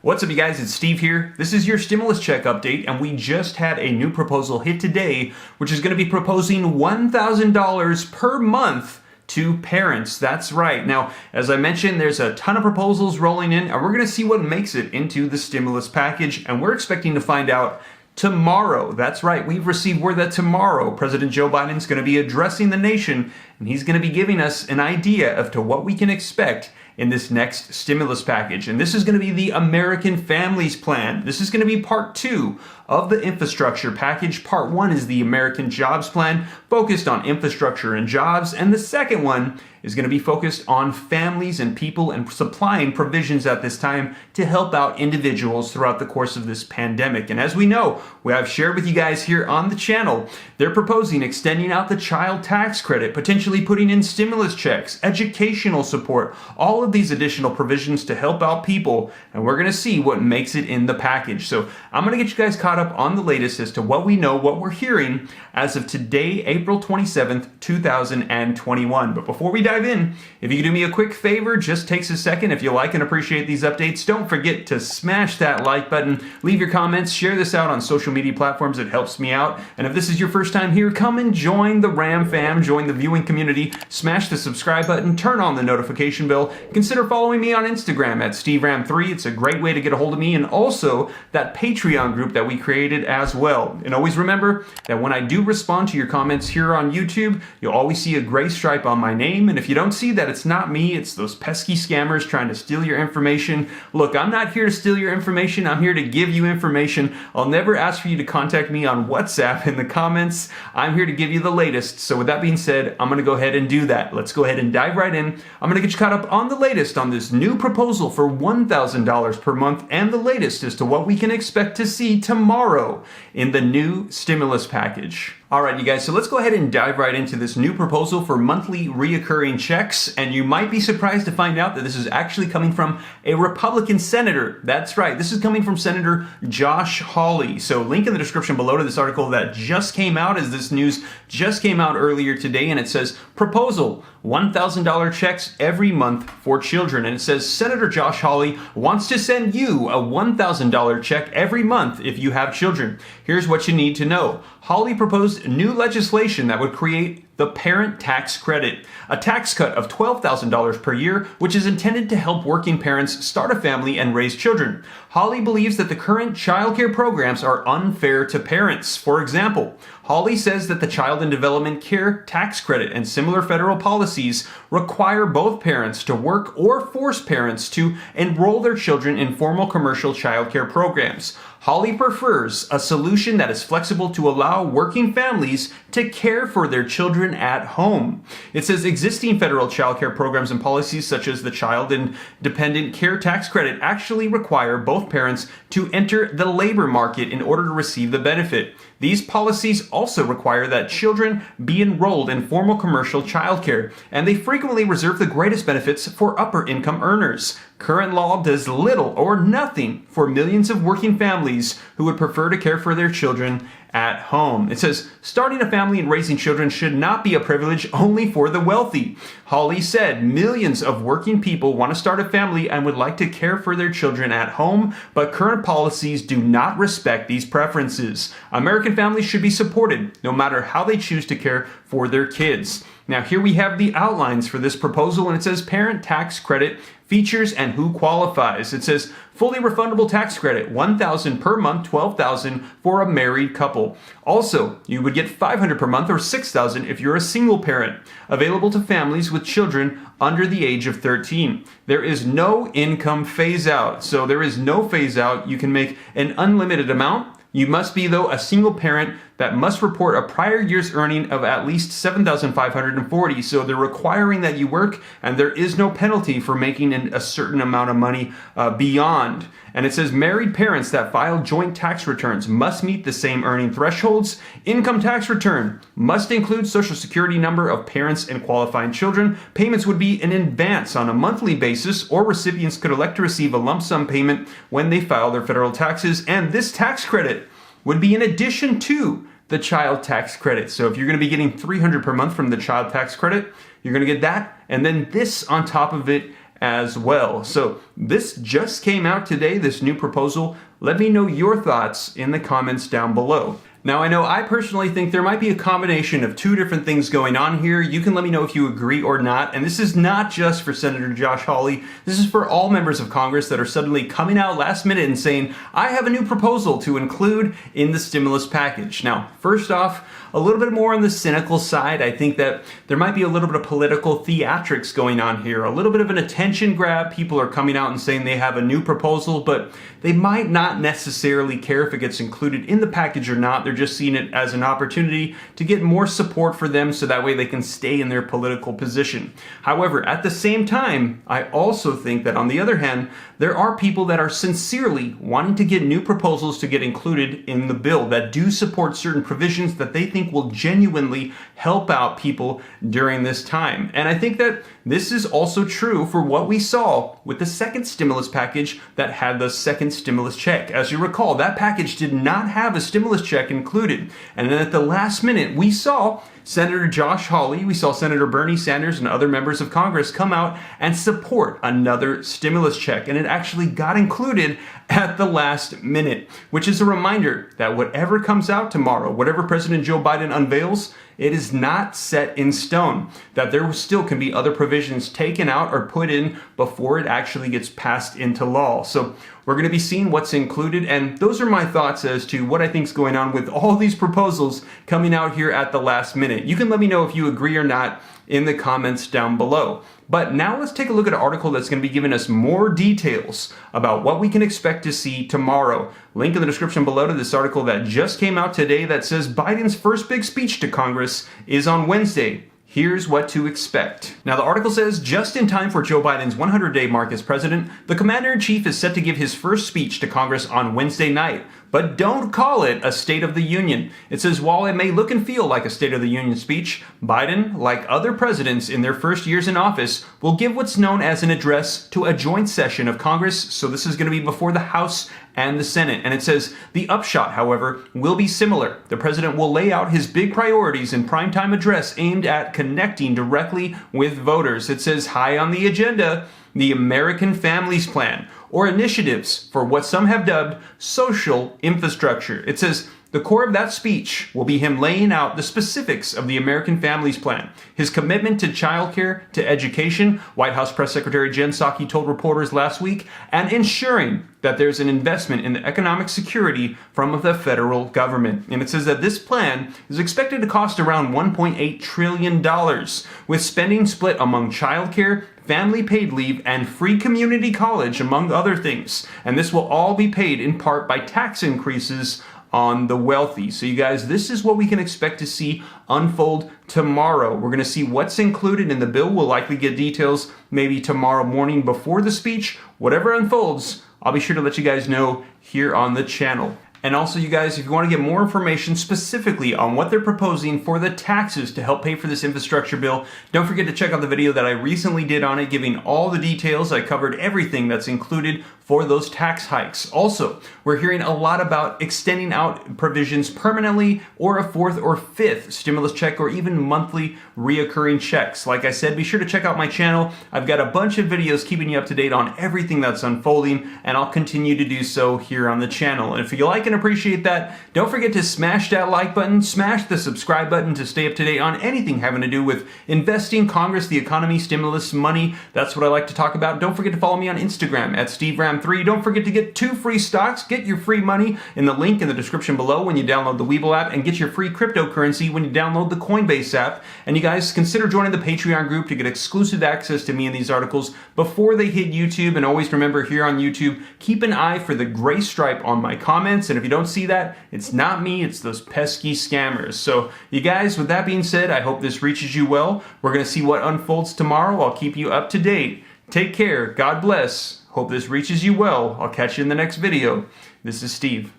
What's up, you guys? It's Steve here. This is your stimulus check update, and we just had a new proposal hit today, which is going to be proposing $1,000 per month to parents. That's right. Now, as I mentioned, there's a ton of proposals rolling in, and we're going to see what makes it into the stimulus package, and we're expecting to find out tomorrow. That's right. We've received word that tomorrow President Joe Biden's going to be addressing the nation, and he's going to be giving us an idea of to what we can expect in this next stimulus package. And this is going to be the American Families Plan. This is going to be part 2 of the infrastructure package. Part 1 is the American Jobs Plan, focused on infrastructure and jobs. And the second one is going to be focused on families and people and supplying provisions at this time to help out individuals throughout the course of this pandemic. And as we know, I've shared with you guys here on the channel, they're proposing extending out the child tax credit, potentially putting in stimulus checks, educational support, all of these additional provisions to help out people. And we're going to see what makes it in the package. So I'm going to get you guys caught up on the latest as to what we know, what we're hearing as of today, April 27th, 2021. But before we dive in, if you could do me a quick favor, just takes a second. If you like and appreciate these updates, don't forget to smash that like button, leave your comments, share this out on social media platforms. It helps me out. And if this is your first time here, come and join the Ram fam, join the viewing community, smash the subscribe button, turn on the notification bell. Consider following me on Instagram at SteveRam3. It's a great way to get a hold of me, and also that Patreon group that we created as well. And always remember that when I do respond to your comments here on YouTube, you'll always see a gray stripe on my name. And if you don't see that, it's not me, it's those pesky scammers trying to steal your information. Look, I'm not here to steal your information. I'm here to give you information. I'll never ask for you to contact me on WhatsApp in the comments. I'm here to give you the latest. So with that being said, I'm going to go ahead and do that. Let's go ahead and dive right in. I'm going to get you caught up on the latest on this new proposal for $1,000 per month, and the latest as to what we can expect to see tomorrow in the new stimulus package. All right, you guys, so let's go ahead and dive right into this new proposal for monthly reoccurring checks. And you might be surprised to find out that this is actually coming from a Republican senator. That's right, this is coming from Senator Josh Hawley. So link in the description below to this article that just came out, as this news just came out earlier today, and it says, proposal, $1,000 checks every month for children. And it says, Senator Josh Hawley wants to send you a $1,000 check every month if you have children. Here's what you need to know. Hawley proposed new legislation that would create the parent tax credit, a tax cut of $12,000 per year, which is intended to help working parents start a family and raise children. Hawley believes that the current childcare programs are unfair to parents. For example, Hawley says that the Child and Development Care tax credit and similar federal policies require both parents to work or force parents to enroll their children in formal commercial childcare programs. Hawley prefers a solution that is flexible to allow working families to care for their children at home. It says existing federal childcare programs and policies such as the Child and Dependent Care tax credit actually require both parents to enter the labor market in order to receive the benefit. These policies also require that children be enrolled in formal commercial childcare, and they frequently reserve the greatest benefits for upper income earners. Current law does little or nothing for millions of working families who would prefer to care for their children at home. It says, starting a family and raising children should not be a privilege only for the wealthy. Hawley said millions of working people want to start a family and would like to care for their children at home, but current policies do not respect these preferences. American families should be supported no matter how they choose to care for their kids. Now, here we have the outlines for this proposal, and it says parent tax credit, features, and who qualifies. It says fully refundable tax credit, $1,000 per month, $12,000 for a married couple. Also, you would get $500 per month or $6,000 if you're a single parent, available to families with children under the age of 13. There is no income phase out. So there is no phase out. You can make an unlimited amount. You must be, though, a single parent that must report a prior year's earning of at least $7,540. So they're requiring that you work, and there is no penalty for making a certain amount of money beyond. And it says married parents that file joint tax returns must meet the same earning thresholds. Income tax return must include Social Security number of parents and qualifying children. Payments would be in advance on a monthly basis, or recipients could elect to receive a lump sum payment when they file their federal taxes. And this tax credit would be in addition to the child tax credit. So if you're going to be getting $300 per month from the child tax credit, you're going to get that, and then this on top of it as well. So this just came out today, this new proposal. Let me know your thoughts in the comments down below. Now, I know I personally think there might be a combination of two different things going on here. You can let me know if you agree or not. And this is not just for Senator Josh Hawley. This is for all members of Congress that are suddenly coming out last minute and saying, I have a new proposal to include in the stimulus package. Now, first off, a little bit more on the cynical side. I think that there might be a little bit of political theatrics going on here, a little bit of an attention grab. People are coming out and saying they have a new proposal, but they might not necessarily care if it gets included in the package or not. They're just seeing it as an opportunity to get more support for them so that way they can stay in their political position. However, at the same time, I also think that on the other hand, there are people that are sincerely wanting to get new proposals to get included in the bill that do support certain provisions that they think will genuinely help out people during this time. And I think that this is also true for what we saw with the second stimulus package that had the second stimulus check. As you recall, that package did not have a stimulus check included. And then at the last minute, we saw Senator Josh Hawley, we saw Senator Bernie Sanders and other members of Congress come out and support another stimulus check. And it actually got included at the last minute, which is a reminder that whatever comes out tomorrow, whatever President Joe Biden unveils, it is not set in stone, that there still can be other provisions taken out or put in before it actually gets passed into law. So we're going to be seeing what's included, and those are my thoughts as to what I think is going on with all these proposals coming out here at the last minute. You can let me know if you agree or not in the comments down below. But now let's take a look at an article that's going to be giving us more details about what we can expect to see tomorrow. Link in the description below to this article that just came out today that says Biden's first big speech to Congress is on Wednesday. Here's what to expect. Now, the article says, just in time for Joe Biden's 100-day mark as president, the commander-in-chief is set to give his first speech to Congress on Wednesday night. But don't call it a State of the Union. It says, while it may look and feel like a State of the Union speech, Biden, like other presidents in their first years in office, will give what's known as an address to a joint session of Congress. So this is going to be before the House and the Senate. And it says, the upshot, however, will be similar. The president will lay out his big priorities in primetime address aimed at connecting directly with voters. It says, high on the agenda, the American Families Plan, or initiatives for what some have dubbed social infrastructure. It says, the core of that speech will be him laying out the specifics of the American Families Plan, his commitment to childcare, to education, White House Press Secretary Jen Psaki told reporters last week, and ensuring that there's an investment in the economic security from the federal government. And it says that this plan is expected to cost around $1.8 trillion, with spending split among childcare, family paid leave, and free community college, among other things. And this will all be paid in part by tax increases on the wealthy. So you guys, this is what we can expect to see unfold tomorrow. We're going to see what's included in the bill. We'll likely get details maybe tomorrow morning before the speech. Whatever unfolds, I'll be sure to let you guys know here on the channel. And also, you guys, if you want to get more information specifically on what they're proposing for the taxes to help pay for this infrastructure bill, don't forget to check out the video that I recently did on it, giving all the details. I covered everything that's included for those tax hikes. Also, we're hearing a lot about extending out provisions permanently, or a fourth or fifth stimulus check, or even monthly reoccurring checks. Like I said, be sure to check out my channel. I've got a bunch of videos keeping you up to date on everything that's unfolding, and I'll continue to do so here on the channel. And if you like and appreciate that, don't forget to smash that like button, smash the subscribe button to stay up to date on anything having to do with investing, Congress, the economy, stimulus, money. That's what I like to talk about. Don't forget to follow me on Instagram at SteveRam3. Don't forget to get 2 free stocks. Get your free money in the link in the description below when you download the Webull app, and get your free cryptocurrency when you download the Coinbase app. And you guys, consider joining the Patreon group to get exclusive access to me and these articles before they hit YouTube. And always remember, here on YouTube, keep an eye for the gray stripe on my comments. And if you don't see that, it's not me, it's those pesky scammers. So you guys, with that being said, I hope this reaches you well. We're going to see what unfolds tomorrow. I'll keep you up to date. Take care. God bless. Hope this reaches you well. I'll catch you in the next video. This is Steve.